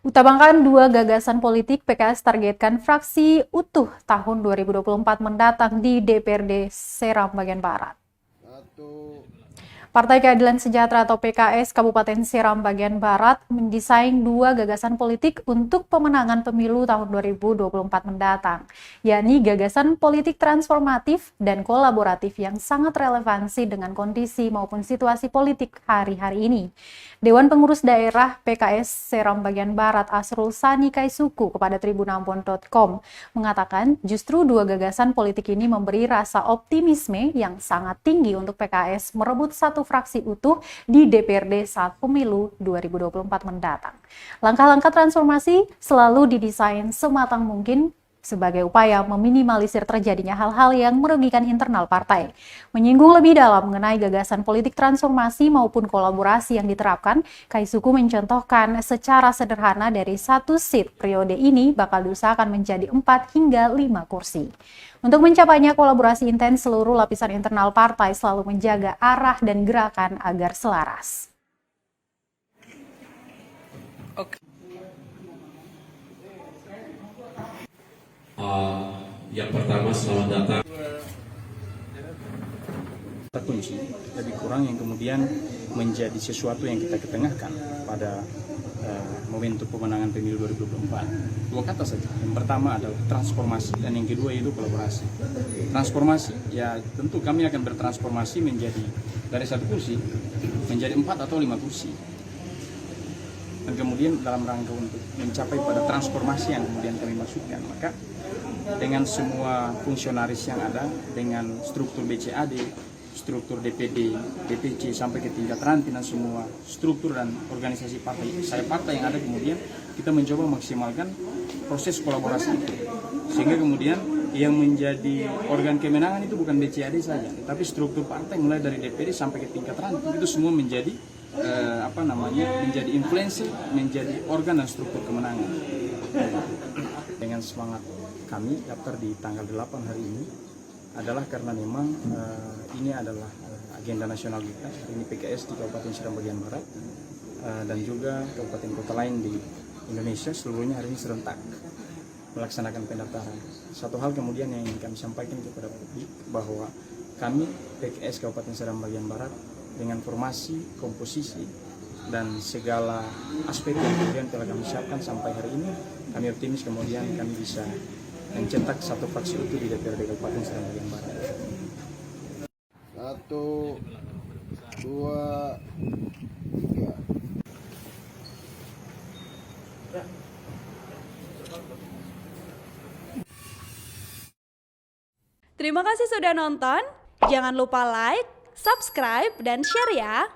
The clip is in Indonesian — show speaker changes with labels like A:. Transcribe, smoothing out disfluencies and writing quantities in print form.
A: Utamakan dua gagasan politik, PKS targetkan fraksi utuh tahun 2024 mendatang di DPRD Seram bagian Barat. Partai Keadilan Sejahtera atau PKS Kabupaten Seram bagian Barat mendesain dua gagasan politik untuk pemenangan pemilu tahun 2024 mendatang, yakni gagasan politik transformatif dan kolaboratif yang sangat relevansi dengan kondisi maupun situasi politik hari-hari ini. Dewan Pengurus Daerah PKS Seram bagian Barat Asrul Sani Kaisuku kepada tribunambon.com mengatakan justru dua gagasan politik ini memberi rasa optimisme yang sangat tinggi untuk PKS merebut satu fraksi utuh di DPRD saat pemilu 2024 mendatang. Langkah-langkah transformasi selalu didesain sematang mungkin sebagai upaya meminimalisir terjadinya hal-hal yang merugikan internal partai. Menyinggung lebih dalam mengenai gagasan politik transformasi maupun kolaborasi yang diterapkan, Kaisuku mencontohkan secara sederhana dari satu seat periode ini bakal diusahakan menjadi 4 hingga 5 kursi. Untuk mencapainya kolaborasi intens, seluruh lapisan internal partai selalu menjaga arah dan gerakan agar selaras.
B: Yang pertama, selamat datang.
C: Terkunci, lebih kurang yang kemudian menjadi sesuatu yang kita ketengahkan pada momentum pemenangan pemilu 2024. Dua kata saja. Yang pertama adalah transformasi dan yang kedua itu kolaborasi. Transformasi, ya tentu kami akan bertransformasi menjadi dari satu kursi menjadi 4 atau 5 kursi. Dan kemudian dalam rangka untuk mencapai pada transformasi yang kemudian kami maksudkan, maka dengan semua fungsionaris yang ada, dengan struktur BCAD, struktur DPD, DPC sampai ke tingkat ranting dan semua struktur dan organisasi partai yang ada, kemudian kita mencoba maksimalkan proses kolaborasi itu. Sehingga kemudian yang menjadi organ kemenangan itu bukan BCAD saja, tapi struktur partai mulai dari DPD sampai ke tingkat ranting itu semua menjadi menjadi influencer, menjadi organ dan struktur kemenangan. Dengan semangat kami daftar di tanggal 8 hari ini adalah karena memang ini adalah agenda nasional kita. Ini PKS di Kabupaten Seram bagian Barat dan juga kabupaten kota lain di Indonesia seluruhnya hari ini serentak melaksanakan pendaftaran. Satu hal kemudian yang ingin kami sampaikan kepada publik bahwa kami PKS Kabupaten Seram bagian Barat dengan formasi, komposisi, dan segala aspek yang kemudian telah kami siapkan sampai hari ini, kami optimis kemudian kami bisa mencetak satu fraksi utuh di DPRD Kabupaten Seram bagian Barat.
D: 1, 2, 3.
E: Terima kasih sudah nonton. Jangan lupa like, subscribe, dan share ya.